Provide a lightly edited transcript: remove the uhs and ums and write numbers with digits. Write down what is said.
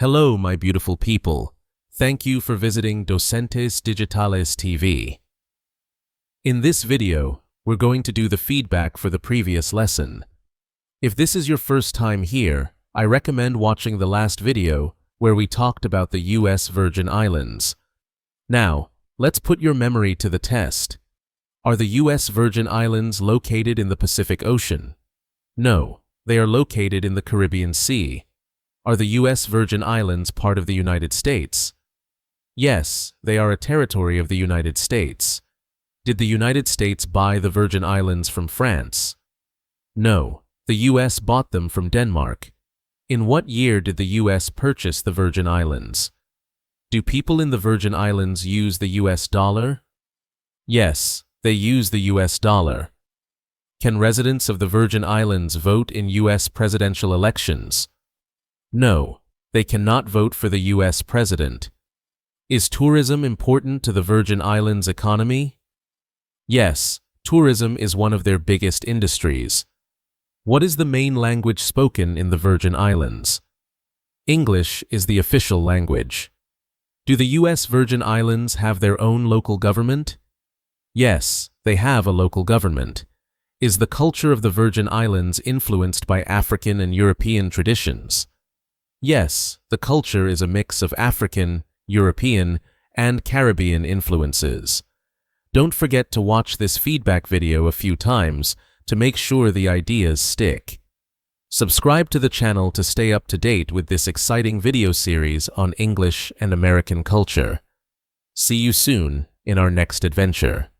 Hello, my beautiful people. Thank you for visiting Docentes DigitalesTV. In this video, we're going to do the feedback for the previous lesson. If this is your first time here, I recommend watching the last video where we talked about the U.S. Virgin Islands. Now, let's put your memory to the test. Are the U.S. Virgin Islands located in the Pacific Ocean? No, they are located in the Caribbean Sea. Are the U.S. Virgin Islands part of the United States? Yes, they are a territory of the United States. Did the United States buy the Virgin Islands from France? No, the U.S. bought them from Denmark. In what year did the U.S. purchase the Virgin Islands? Do people in the Virgin Islands use the U.S. dollar? Yes, they use the U.S. dollar. Can residents of the Virgin Islands vote in U.S. presidential elections? No, they cannot vote for the U.S. president. Is tourism important to the Virgin Islands economy? Yes, tourism is one of their biggest industries. What is the main language spoken in the Virgin Islands? English is the official language. Do the U.S. Virgin Islands have their own local government? Yes, they have a local government. Is the culture of the Virgin Islands influenced by African and European traditions? Yes, the culture is a mix of African, European, and Caribbean influences. Don't forget to watch this feedback video a few times to make sure the ideas stick. Subscribe to the channel to stay up to date with this exciting video series on English and American culture. See you soon in our next adventure.